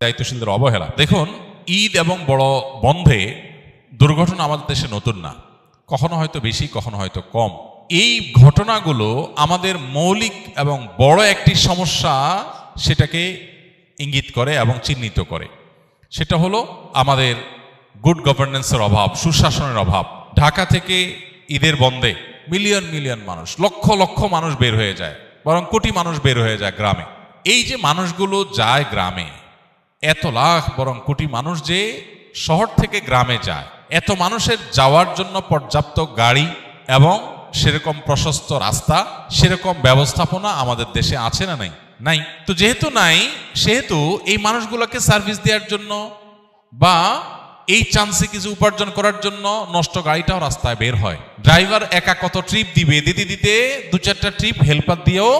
দায়িত্বশীলদের অবহেলা। দেখুন, ঈদ এবং বড় বন্ধে দুর্ঘটনা আমাদের দেশে নতুন না, কখনো হয়তো বেশি, কখনো হয়তো কম। এই ঘটনাগুলো আমাদের মৌলিক এবং বড় একটি সমস্যা সেটাকে ইঙ্গিত করে এবং চিহ্নিত করে। সেটা হলো আমাদের গুড গভর্নেন্সের অভাব, সুশাসনের অভাব। ঢাকা থেকে ঈদের বন্ধে মিলিয়ন মিলিয়ন মানুষ, লক্ষ লক্ষ মানুষ বের হয়ে যায়, বরং কোটি মানুষ বের হয়ে যায় গ্রামে। এই যে মানুষগুলো যায় গ্রামে, এত লাখ বরং কোটি মানুষ যে শহর থেকে গ্রামে যায়, এত মানুষের যাওয়ার জন্য পর্যাপ্ত গাড়ি এবং সেরকম প্রশস্ত রাস্তা, সেরকম ব্যবস্থাপনা আমাদের দেশে আছে না নাই? নাই। তো যেহেতু নাই, সেহেতু এই মানুষগুলোকে সার্ভিস দেওয়ার জন্য বা এই চান্সে কিছু উপার্জন করার জন্য নষ্ট গাড়িটাও রাস্তায় বের হয়। ড্রাইভার একা কত ট্রিপ দিবে, দিতে দিতে 2-4টা ট্রিপ হেল্পার দিয়েও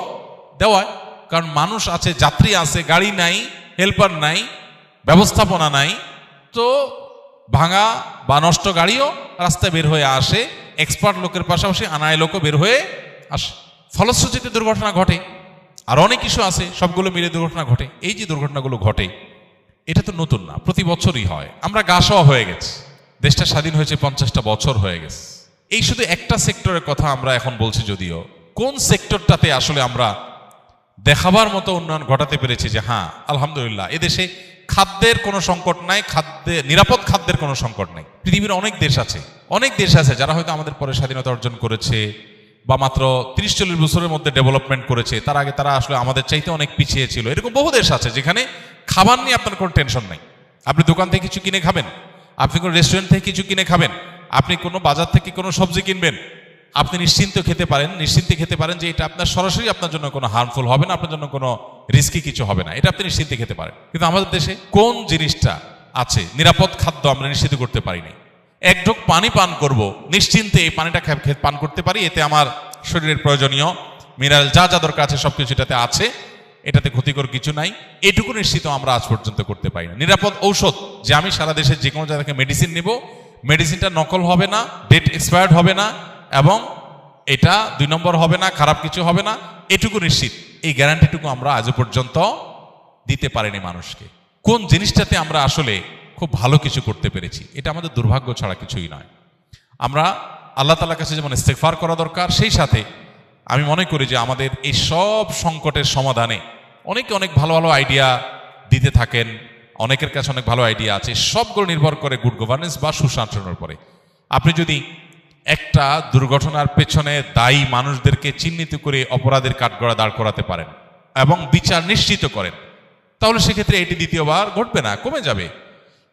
দেওয়ায়। কারণ মানুষ আছে, যাত্রী আছে, গাড়ি নাই, হেল্পার নাই, ব্যবস্থাপনা নাই, তো ভাঙা বা নষ্ট গাড়িও রাস্তায় বের হয়ে আসে। এক্সপার্ট লোকের পাশাপাশি আনায় লোকও বের হয়ে আসে, ফলশ্রুতিতে দুর্ঘটনা ঘটে। আর অনেক কিছু আছে, সবগুলো মিলে দুর্ঘটনা ঘটে। এই যে দুর্ঘটনাগুলো ঘটে, এটা তো নতুন না, প্রতি বছরই হয়। আমরা গা সওয়া হয়ে গেছি, দেশটা স্বাধীন হয়েছে 50টা বছর হয়ে গেছে। এই শুধু একটা সেক্টরের কথা আমরা এখন বলছি, যদিও কোন সেক্টরটাতে আসলে আমরা দেখাবার মতো উন্নয়ন ঘটাতে পেরেছি যে হ্যাঁ আলহামদুলিল্লাহ এদেশে খাদ্যের কোনো সংকট নাই, নিরাপদ খাদ্যের কোনো সংকট নাই। পৃথিবীর অনেক দেশ আছে যারা হয়তো আমাদের পরে স্বাধীনতা অর্জন করেছে বা মাত্র 30-40 বছরের মধ্যে ডেভেলপমেন্ট করেছে, তার আগে তারা আসলে আমাদের চাইতে অনেক পিছিয়ে ছিল। এরকম বহু দেশ আছে যেখানে খাবার নিয়ে আপনার কোনো টেনশন নাই। আপনি দোকান থেকে কিছু কিনে খাবেন, আপনি কোনো রেস্টুরেন্ট থেকে কিছু কিনে খাবেন, আপনি কোনো বাজার থেকে কোনো সবজি কিনবেন, আপনি নিশ্চিন্তে খেতে পারেন যে এটা আপনার সরাসরি আপনার জন্য কোনো হার্মফুল হবে না, আপনার জন্য কোনো রিস্কি কিছু হবে না, এটা আপনি নিশ্চিন্তে খেতে পারেন। কিন্তু আমাদের দেশে কোন জিনিসটা আছে নিরাপদ খাদ্য আমরা নিশ্চিত করতে পারি নাই। এক ঢোক পানি পান করব, নিশ্চিন্তে এই পানিটা পান করতে পারি, এতে আমার শরীরের প্রয়োজনীয় মিনারেল যা যা দরকার আছে সবকিছু এটাতে আছে, এটাতে ক্ষতিকর কিছু নাই, এটুকু নিশ্চিত আমরা আজ পর্যন্ত করতে পারি না। নিরাপদ ঔষধ, যে আমি সারা দেশে যে কোনো জায়গা থেকে মেডিসিন নেব, মেডিসিনটা নকল হবে না, ডেট এক্সপায়ার্ড হবে না, এবং এটা 2 নম্বর হবে না, খারাপ কিছু হবে না, এটুকু নিশ্চিত, এই গ্যারান্টিটুকু আমরা আজও পর্যন্ত দিতে পারিনি মানুষকে। কোন জিনিসটাতে আমরা আসলে খুব ভালো কিছু করতে পেরেছি, এটা আমাদের দুর্ভাগ্য ছাড়া কিছুই নয়। আমরা আল্লাহ তাআলার কাছে যেমন ইস্তেগফার করা দরকার, সেই সাথে আমি মনে করি যে আমাদের এই সব সংকটের সমাধানে অনেকে অনেক ভালো ভালো আইডিয়া দিতে থাকেন, অনেকের কাছে অনেক ভালো আইডিয়া আছে, সবগুলো নির্ভর করে গুড গভর্নেন্স বা সুশাসনের উপরে। আপনি যদি একটা দুর্ঘটনার পেছনে দায়ী মানুষদেরকে চিহ্নিত করে অপরাধের কাঠগড়া দাঁড় করাতে পারেন এবং বিচার নিশ্চিত করেন, তাহলে সেক্ষেত্রে এটি দ্বিতীয়বার ঘটবে না, কমে যাবে।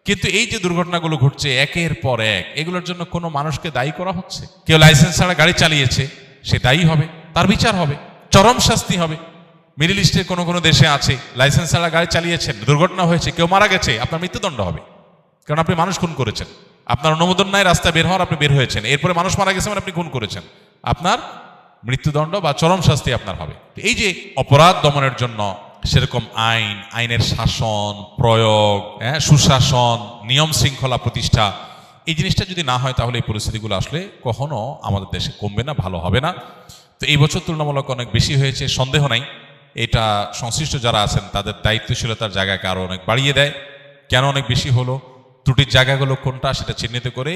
কিন্তু এই যে দুর্ঘটনাগুলো ঘটছে একের পর এক, এগুলোর জন্য কোনো মানুষকে দায়ী করা হচ্ছে। কেউ লাইসেন্স ছাড়া গাড়ি চালিয়েছে, সে দায়ী হবে, তার বিচার হবে, চরম শাস্তি হবে। মিডল ইস্টের কোনো কোনো দেশে আছে, লাইসেন্স ছাড়া গাড়ি চালিয়েছেন, দুর্ঘটনা হয়েছে, কেউ মারা গেছে, আপনার মৃত্যুদণ্ড হবে, কারণ আপনি মানুষ খুন করেছেন। আপনার অনুমোদন নাই রাস্তায় বের হওয়ার, আপনি বের হয়েছেন, এরপরে মানুষ মারা গেছে মানে আপনি খুন করেছেন, আপনার মৃত্যুদণ্ড বা চরম শাস্তি আপনার হবে। এই যে অপরাধ দমনের জন্য সেরকম আইনের শাসন প্রয়োগ, সুশাসন, নিয়ম শৃঙ্খলা প্রতিষ্ঠা, এই জিনিসটা যদি না হয় তাহলে এই পরিস্থিতিগুলো আসলে কখনো আমাদের দেশে কমবে না, ভালো হবে না। তো এই বছর তুলনামূলক অনেক বেশি হয়েছে, সন্দেহ নাই। এটা সংশ্লিষ্ট যারা আছেন তাদের দায়িত্বশীলতার জায়গাকে আরো অনেক বাড়িয়ে দেয়। কেন অনেক বেশি হলো, ত্রুটির জায়গাগুলো কোনটা সেটা চিহ্নিত করে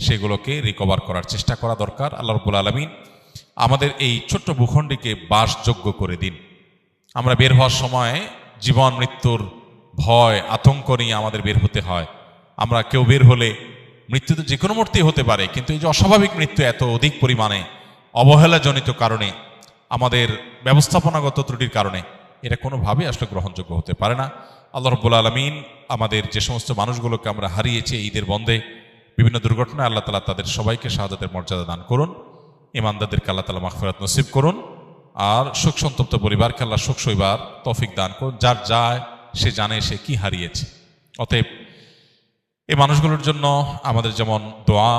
সেগুলোকে রিকভার করার চেষ্টা করা দরকার। আল্লাহ রাব্বুল আলামিন আমাদের এই ছোট্ট ভূখণ্ডকে বাসযোগ্য করে দিন। আমরা বের হওয়ার সময় জীবন মৃত্যুর ভয় আতঙ্ক নিয়ে আমাদের বের হতে হয়। আমরা কেউ বের হলে মৃত্যু তো যে কোনো মুহূর্তেই হতে পারে, কিন্তু এই যে অস্বাভাবিক মৃত্যু এত অধিক পরিমাণে অবহেলাজনিত কারণে, আমাদের ব্যবস্থাপনাগত ত্রুটির কারণে, এটা কোনোভাবেই আসলে গ্রহণযোগ্য হতে পারে না। আল্লাহ রাব্বুল আলামিন আমাদের যে সমস্ত মানুষগুলোকে আমরা হারিয়েছি ঈদের বন্ধে বিভিন্ন দুর্ঘটনায়, আল্লাহ তাআলা তাদের সবাইকে শাহাদাতের মর্যাদা দান করুন, ঈমানদারদেরকে আল্লাহ তাআলা মাগফিরাত নসিব করুন, আর শোক সন্তপ্ত পরিবারকে আল্লাহ শোক সইবার তৌফিক দান করুন। যার যায় সে জানে সে কি হারিয়েছে। অতএব এই মানুষগুলোর জন্য আমাদের যেমন দোয়া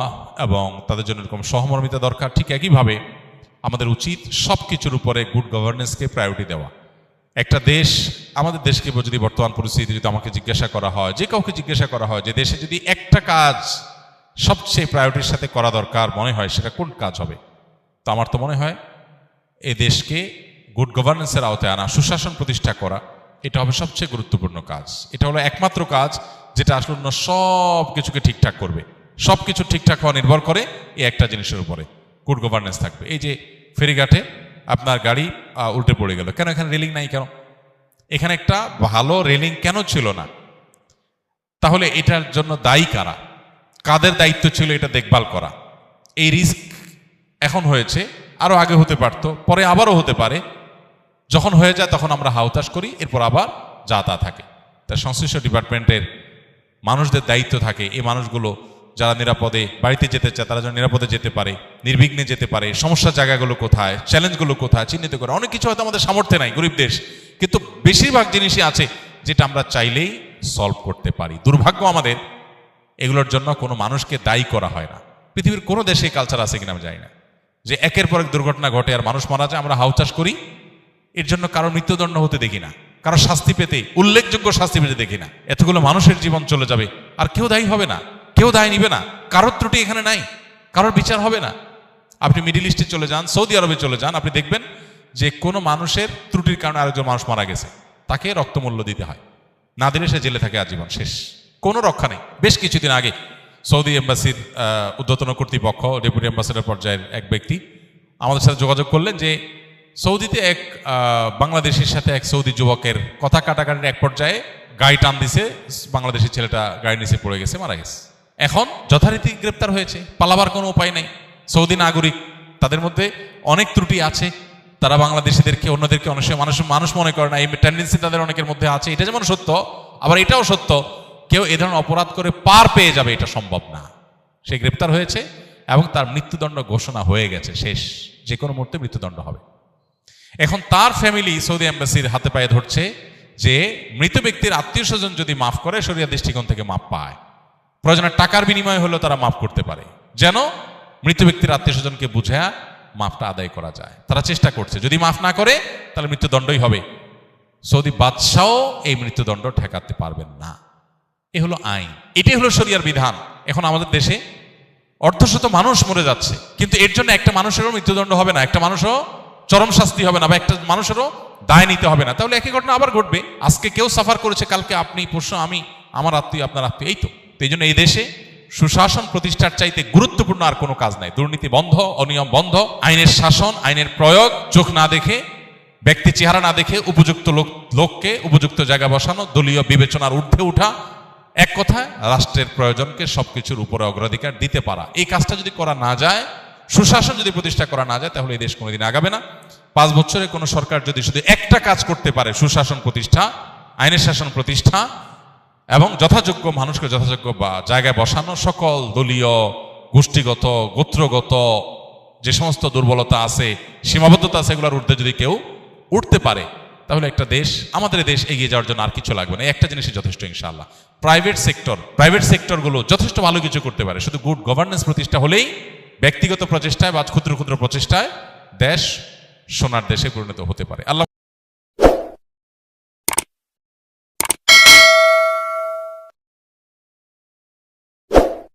এবং তাদের জন্য এরকম সহমর্মিতা দরকার, ঠিক একইভাবে আমাদের উচিত সব কিছুর উপরে গুড গভর্নেন্সকে প্রায়োরিটি দেওয়া। একটা দেশ, আমাদের দেশকে যদি বর্তমান পরিস্থিতি যদি আমাকে জিজ্ঞাসা করা হয়, যে কাউকে জিজ্ঞাসা করা হয় যে দেশে যদি একটা কাজ সবচেয়ে প্রায়োরিটির সাথে করা দরকার মনে হয়, সেটা কোন কাজ হবে? তো আমার তো মনে হয় এই দেশকে গুড গভর্নেন্সের আওতায় আনা, সুশাসন প্রতিষ্ঠা করা, এটা হবে সবচেয়ে গুরুত্বপূর্ণ কাজ। এটা হলো একমাত্র কাজ যেটা আসলে অন্য সব কিছুকে ঠিকঠাক করবে। সব কিছু ঠিকঠাক হওয়া নির্ভর করে এই একটা জিনিসের উপরে, গুড গভর্নেন্স থাকবে। এই যে ফেরিঘাটে আপনার গাড়ি উল্টে পড়ে গেল, কেন? এখানে রেলিং নাই কেন? এখানে একটা ভালো রেলিং কেন ছিল না? তাহলে এটার জন্য দায়ী কারা? কাদের দায়িত্ব ছিল এটা দেখভাল করা? এই রিস্ক এখন হয়েছে, আরো আগে হতে পারত, পরে আবারও হতে পারে। যখন হয়ে যায় তখন আমরা হাউতাশ করি, এরপর আবার যা তা থাকে। তাই সংশ্লিষ্ট ডিপার্টমেন্টের মানুষদের দায়িত্ব থাকে এই মানুষগুলো যারা নিরাপদে বাড়িতে যেতে চায় তারা যেন নিরাপদে যেতে পারে, নির্বিঘ্নে যেতে পারে। সমস্যার জায়গাগুলো কোথায়, চ্যালেঞ্জগুলো কোথায় চিহ্নিত করে। অনেক কিছু হয়তো আমাদের সামর্থ্যে নাই, গরিব দেশ, কিন্তু বেশিরভাগ জিনিসই আছে যেটা আমরা চাইলেই সলভ করতে পারি। দুর্ভাগ্য আমাদের, এগুলোর জন্য কোনো মানুষকে দায়ী করা হয় না। পৃথিবীর কোনো দেশে কালচার আছে কিনা আমি জানি না, যে একের পর এক দুর্ঘটনা ঘটে আর মানুষ মারা যায়, আমরা হাউচাষ করি, এর জন্য কারো মৃত্যুদণ্ড হতে দেখি না, কারো শাস্তি পেতে, উল্লেখযোগ্য শাস্তি পেতে দেখি না। এতগুলো মানুষের জীবন চলে যাবে আর কেউ দায়ী হবে না, কেউ দায় নিবে না। কারোর ত্রুটি এখানে নাই, কারোর বিচার হবে না। আপনি মিডিল ইস্টে চলে যান, সৌদি আরবে চলে যান, আপনি দেখবেন যে কোনো মানুষের ত্রুটির কারণে আরেকজন মানুষ মারা গেছে, তাকে রক্তমূল্য দিতে হয়, না দিলে সে জেলে থাকে আজীবন, শেষ, কোনো রক্ষা নেই। বেশ কিছুদিন আগে সৌদি এম্বাসির ঊর্ধ্বতন কর্তৃপক্ষ, ডেপুটি অ্যাম্বাসেডর পর্যায়ের এক ব্যক্তি আমাদের সাথে যোগাযোগ করলেন যে সৌদিতে এক বাংলাদেশের সাথে এক সৌদি যুবকের কথা কাটাকাটির এক পর্যায়ে গাড়ি টান দিছে, বাংলাদেশি ছেলেটা গাড়ি নিচে পড়ে গেছে, মারা গেছে। এখন যথারীতি গ্রেপ্তার হয়েছে, পালাবার কোনো উপায় নেই। সৌদি নাগরিক, তাদের মধ্যে অনেক ত্রুটি আছে, তারা বাংলাদেশিদেরকে অন্যদেরকে অনেক সময় মানুষ মনে করে না, এই টেন্ডেন্সি তাদের অনেকের মধ্যে আছে। এটা যেমন সত্য, আবার এটাও সত্য কেউ এ ধরনের অপরাধ করে পার পেয়ে যাবে এটা সম্ভব না। সে গ্রেপ্তার হয়েছে এবং তার মৃত্যুদণ্ড ঘোষণা হয়ে গেছে, শেষ, যে কোনো মুহূর্তে মৃত্যুদণ্ড হবে। এখন তার ফ্যামিলি সৌদি এম্বাসির হাতে পায়ে ধরছে যে মৃত ব্যক্তির আত্মীয় স্বজন যদি মাফ করে, শরিয়া দৃষ্টিকোণ থেকে মাফ পায়, প্রয়োজনে টাকার বিনিময়ে হলেও তারা মাফ করতে পারে, যেন মৃত ব্যক্তির আত্মীয় স্বজনকে বুঝে মাফটা আদায় করা যায়। তারা চেষ্টা করছে, যদি মাফ না করে তাহলে মৃত্যুদণ্ডই হবে। সৌদি বাদশাহ এই মৃত্যুদণ্ড ঠেকাতে পারবেন না। এ হলো আইন, এটাই হলো শরিয়ার বিধান। এখন আমাদের দেশে অর্ধশত মানুষ মরে যাচ্ছে, কিন্তু এর জন্য একটা মানুষেরও মৃত্যুদণ্ড হবে না, একটা মানুষও চরম শাস্তি হবে না, বা একটা মানুষেরও দায় নিতে হবে না। তাহলে একই ঘটনা আবার ঘটবে। আজকে কেউ সাফার করেছে, কালকে আপনি, পরশু আমি, আমার আত্মীয় আপনার আত্মীয়, এই তো। এই জন্য এই দেশে সুশাসন প্রতিষ্ঠার চাইতে গুরুত্বপূর্ণ আর কোনো কাজ নাই। দুর্নীতি বন্ধ, অনিয়ম বন্ধ, আইনের শাসন, আইনের প্রয়োগ, চোখ না দেখে, ব্যক্তি চেহারা না দেখে উপযুক্ত লোককে উপযুক্ত জায়গা বসানো, দলীয় বিবেচনার ঊর্ধ্বে উঠা, এক কথায় রাষ্ট্রের প্রয়োজনকে সবকিছুর উপরে অগ্রাধিকার দিতে পারা। এই কাজটা যদি করা না যায়, সুশাসন যদি প্রতিষ্ঠা করা না যায়, তাহলে এই দেশ কোনোদিন আগাবে না। 5 বছরে কোনো সরকার যদি শুধু একটা কাজ করতে পারে, সুশাসন প্রতিষ্ঠা, আইনের শাসন প্রতিষ্ঠা এবং যথাযোগ্য মানুষকে যথাযোগ্য জায়গায় বসানো, সকল দলীয়, গোষ্ঠীগত, গোত্রগত যে সমস্ত দুর্বলতা আছে, সীমাবদ্ধতা আছে, এগুলোর ঊর্ধ্বে যদি কেউ উঠতে পারে, তাহলে একটা দেশ, আমাদের দেশ এগিয়ে যাওয়ার জন্য আর কিছু লাগবে না। একটা জিনিসই যথেষ্ট ইনশাআল্লাহ। প্রাইভেট সেক্টরগুলো যথেষ্ট ভালো কিছু করতে পারে, শুধু গুড গভর্নেন্স প্রতিষ্ঠা হলেই, ব্যক্তিগত প্রচেষ্টায় বা ক্ষুদ্র ক্ষুদ্র প্রচেষ্টায় দেশ সোনার দেশে পরিণত হতে পারে। আল্লাহ